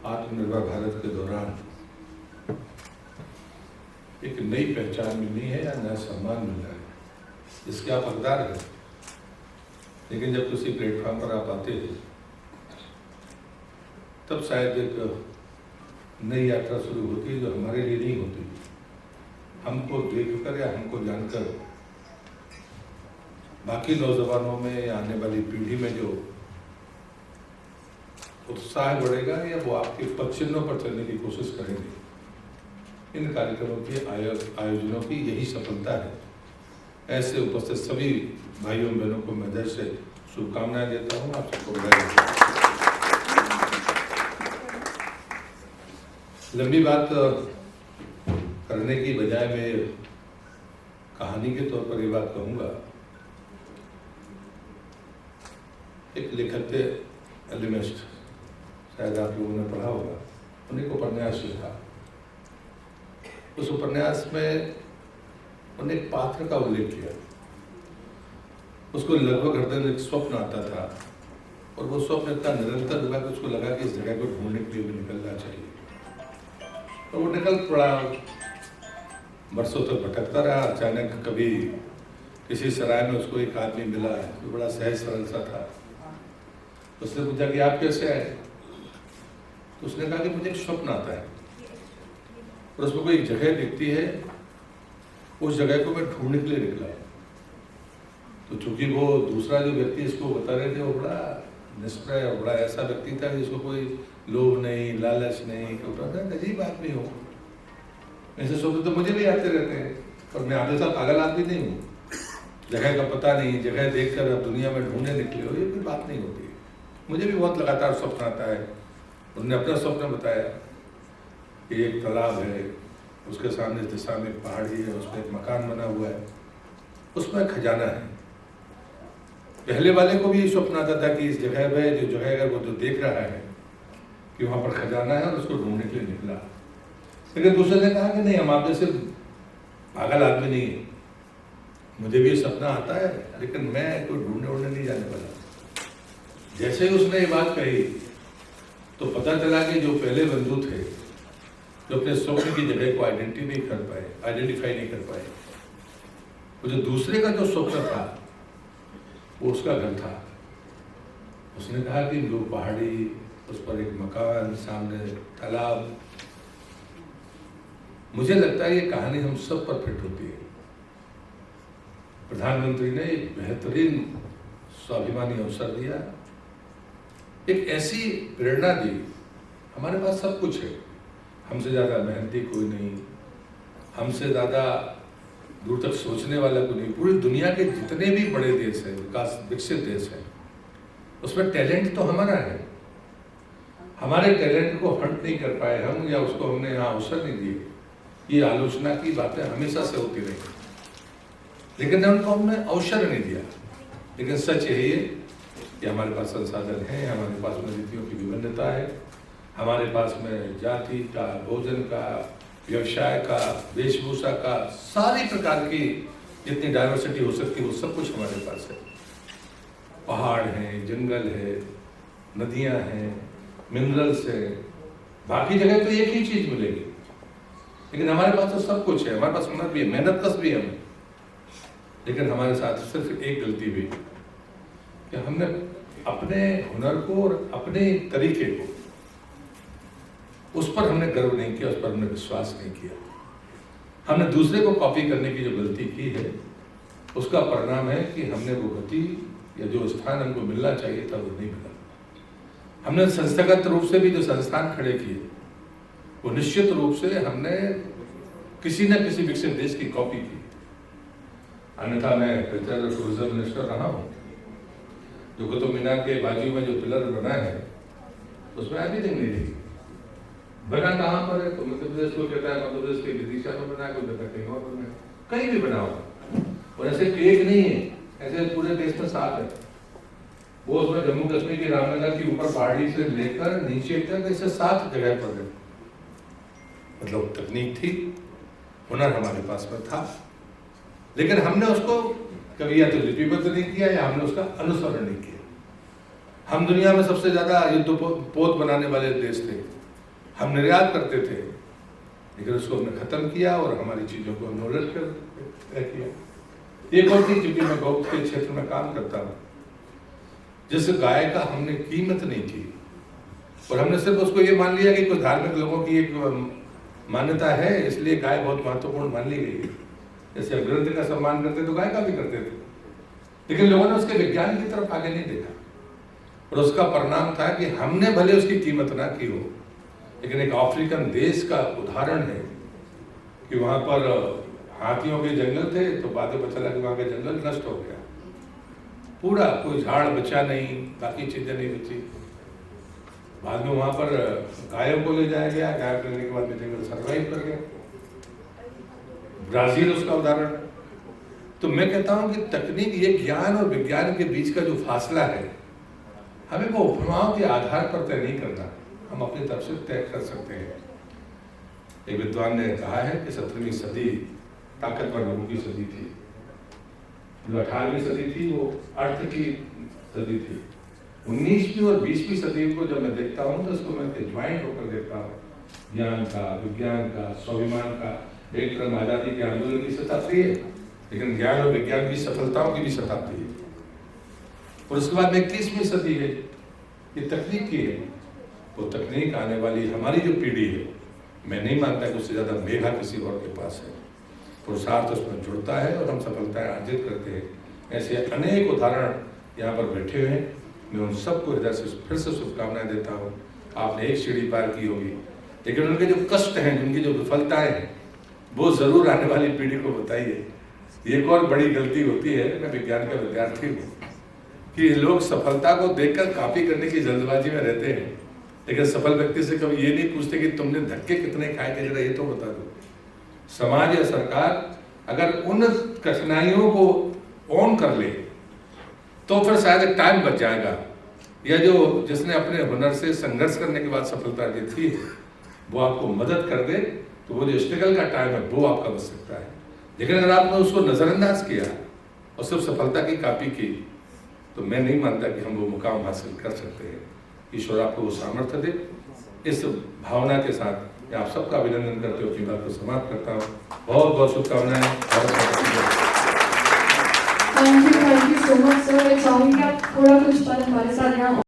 आत्मनिर्भर भारत के दौरान एक नई पहचान मिलनी है या नया सम्मान मिलना है, जिसके आप हकदार हैं। लेकिन जब किसी प्लेटफॉर्म पर आप आते हैं तब शायद एक नई यात्रा शुरू होती है जो हमारे लिए नहीं होती। हमको देखकर या हमको जानकर बाकी नौजवानों में या आने वाली पीढ़ी में जो उत्साह बढ़ेगा या वो आपके पदचिन्हों पर चलने की कोशिश करेंगे। इन कार्यक्रमों के आयोजनों की यही सफलता है। ऐसे उपस्थित सभी भाइयों बहनों को मैं दिल से शुभकामनाएं देता हूँ। आप सबको बधाई देता हूँ। लंबी बात करने की बजाय मैं कहानी के तौर पर ये बात कहूँगा। एक लेखक थे एलिमिस्ट, शायद आप लोगों ने पढ़ा होगा। उन्हीं को उपन्यास लिखा। उस उपन्यास में उन्हें एक पात्र का उल्लेख किया। उसको लगभग हर दिन एक स्वप्न आता था और वो स्वप्न इतना निरंतर हुआ कि उसको लगा कि इस जगह को ढूंढने के लिए भी निकलना चाहिए। तो वो निकल पड़ा, बरसों तक भटकता रहा। अचानक कभी किसी सराय में उसको एक आदमी मिला जो बड़ा सहज सरल सा था। उसने पूछा कि आप कैसे आए? तो उसने कहा कि मुझे एक स्वप्न आता है और उसमें कोई एक जगह दिखती है, उस जगह को मैं ढूंढने के लिए निकला। तो चूंकि वो दूसरा जो व्यक्ति इसको बता रहे थे वो बड़ा निष्प्रय और बड़ा ऐसा व्यक्ति था जिसको कोई लोभ नहीं, लालच नहीं, अजीब आदमी हो। ऐसे स्वप्न तो मुझे भी आते रहते हैं, पर मैं आधे साल पागल आदमी नहीं हूँ। जगह का पता नहीं, जगह देखकर अब दुनिया में ढूंढने निकले हो, ये कोई बात नहीं होती। मुझे भी बहुत लगातार स्वप्न आता है। उन्होंने अपना स्वप्न बताया कि एक तालाब है, उसके सामने इस दिशा में पहाड़ी है, उसमें एक मकान बना हुआ है, उसमें खजाना है। पहले वाले को भी ये स्वप्न आता था कि इस जगह में जो जगह है वो जो देख रहा है कि वहाँ पर खजाना है और उसको ढूंढने के लिए निकला। लेकिन दूसरे ने कहा कि नहीं, हम आप जैसे पागल आदमी नहीं है, मुझे भी सपना आता है, लेकिन मैं कोई ढूंढने उड़ने नहीं जाने वाला। जैसे ही उसने ये बात कही तो पता चला कि जो पहले बंधु थे जो अपने स्वप्न की जगह को आइडेंटिफाई नहीं कर पाए, वो जो दूसरे का जो स्वप्न था वो उसका घर था। उसने कहा कि वो पहाड़ी, उस पर एक मकान, सामने तालाब। मुझे लगता है ये कहानी हम सब पर फिट होती है। प्रधानमंत्री ने एक बेहतरीन स्वाभिमानी अवसर दिया, एक ऐसी प्रेरणा दी। हमारे पास सब कुछ है, हमसे ज़्यादा मेहनती कोई नहीं, हमसे ज़्यादा दूर तक सोचने वाला कोई नहीं। पूरी दुनिया के जितने भी बड़े देश हैं, विकसित देश हैं, उसमें टैलेंट तो हमारा है। हमारे टैलेंट को हंट नहीं कर पाए हम, या उसको हमने यहाँ अवसर नहीं दिए। ये आलोचना की बातें हमेशा से होती रही, लेकिन उनको हमने अवसर नहीं दिया। लेकिन सच यही है कि हमारे पास संसाधन है, हमारे पास में नीतियों की विभिन्नता है, हमारे पास में जाति का, भोजन का, व्यवसाय का, वेशभूषा का, सारी प्रकार की जितनी डाइवर्सिटी हो सकती है वो सब कुछ हमारे पास है। पहाड़ हैं, जंगल है, नदियां हैं, मिनरल्स है। बाकी जगह तो एक ही चीज मिलेगी, लेकिन हमारे पास तो सब कुछ है। हमारे पास हुनर भी है, मेहनत कस भी है हमें। लेकिन हमारे साथ सिर्फ एक गलती हुई कि हमने अपने हुनर को और अपने तरीके को, उस पर हमने गर्व नहीं किया, उस पर हमने विश्वास नहीं किया। हमने दूसरे को कॉपी करने की जो गलती की है, उसका परिणाम है कि हमने वो गति या जो स्थान हमको मिलना चाहिए था वो नहीं मिला। हमने संस्थागत रूप से भी जो संस्थान खड़े किए, वो निश्चित रूप से हमने किसी न किसी विकसित देश की कॉपी की। अन्यथा मैं कल्चर और टूरिज्म मिनिस्टर रहा हूँ। जो कुतुब मीनार के बाजू में जो पिलर बना है उसमें एवरीथिंग नहीं थी। बना कहाँ पर है? तो मध्य प्रदेश को कहता है मध्य प्रदेश के विदिशा में बना है, कोई कहता है कहीं और बना है, कहीं भी बना हुआ। और ऐसे एक नहीं है, ऐसे पूरे देश में 7 है। वो उसमें जम्मू कश्मीर की रामनगर की ऊपर पहाड़ी से लेकर नीचे तक ऐसे 7 जगह पर है। मतलब तकनीक थी, हुनर हमारे पास में था, लेकिन हमने उसको कभी या तो लिपिबद्ध नहीं किया या हमने उसका अनुसरण नहीं किया। हम दुनिया में सबसे ज्यादा युद्धपोत बनाने वाले देश थे, हम निर्यात करते थे, लेकिन उसको हमने खत्म किया और हमारी चीजों को हमने उलट कर किया। एक और चीज, क्योंकि मैं गौ के क्षेत्र में काम करता हूँ, जिस गाय का हमने कीमत नहीं की और हमने सिर्फ उसको ये मान लिया कि कुछ धार्मिक लोगों की एक मान्यता है, इसलिए गाय बहुत महत्वपूर्ण मान ली गई है। जैसे ग्रंथ का सम्मान करते तो गाय का भी करते थे, लेकिन लोगों ने उसके विज्ञान की तरफ आगे नहीं देखा और उसका परिणाम था कि हमने भले उसकी कीमत ना की हो, लेकिन एक अफ्रीकन देश का उदाहरण है कि वहां पर हाथियों के जंगल थे, तो बाद में पता चला कि वहां का जंगल नष्ट हो गया पूरा, कोई झाड़ बचा नहीं, बाकी चीजें नहीं बची। बाद में वहां पर गायों को ले जाया गया, गाय को लेने के बाद में जंगल सर्वाइव कर गया। ब्राजील उसका उदाहरण है। तो मैं कहता हूं कि तकनीक, ये ज्ञान और विज्ञान के बीच का जो फासला है, हमें वो उपमाओं के आधार पर तय नहीं करना, हम अपनी तरफ से तय कर सकते हैं। एक विद्वान ने कहा है कि 17वीं सदी ताकतवर लोगों की सदी थी, जो 18वीं सदी थी वो अर्थ की सदी थी। 19वीं और 20वीं सदी को जब मैं देखता हूँ तो इसको मैं ज्वाइंट होकर देखता हूँ, ज्ञान का, विज्ञान का, स्वाभिमान का। एक तरफ आजादी के आंदोलन की शताब्दी है, लेकिन ज्ञान और विज्ञान की सफलताओं की भी शताब्दी है। और उसके बाद में 21वीं सदी है, ये तकनीक की है। वो तकनीक आने वाली हमारी जो पीढ़ी है, मैं नहीं मानता कि उससे ज्यादा मेघा किसी और के पास है। पुरुषार्थ उसमें जुड़ता है और हम सफलताएं अर्जित करते हैं। ऐसे अनेक उदाहरण यहाँ पर बैठे हुए हैं। मैं उन सबको हृदय से फिर से शुभकामनाएं देता हूँ। आपने एक सीढ़ी पार की होगी, लेकिन उनके जो कष्ट हैं, उनकी जो विफलताएं हैं, वो जरूर आने वाली पीढ़ी को बताइए। एक और बड़ी गलती होती है, मैं विज्ञान का विद्यार्थी हूँ, कि लोग सफलता को देखकर कॉपी करने की जल्दबाजी में रहते हैं, लेकिन सफल व्यक्ति से कभी ये नहीं पूछते कि तुमने धक्के कितने खाए थे, जरा ये तो बता दो। समाज या सरकार अगर उन कठिनाइयों को ऑन कर ले तो फिर शायद एक टाइम बच जाएगा, या जो जिसने अपने हुनर से संघर्ष करने के बाद सफलता अर्जित की है वो आपको मदद कर दे, तो वो जो स्ट्रगल का टाइम है वो आपका बच सकता है। लेकिन अगर आपने उसको नजरअंदाज किया और सिर्फ सफलता की कॉपी की, तो मैं नहीं मानता कि हम वो मुकाम हासिल कर सकते हैं। ईश्वर आपको वो सामर्थ्य दे। इस भावना के साथ मैं आप सबका अभिनंदन करते हुए अपनी बात को समाप्त करता हूँ। बहुत बहुत शुभकामनाएं। Thank you so much sir. मैं चाहूँगी आप थोड़ा कुछ पल हमारे साथ यहाँ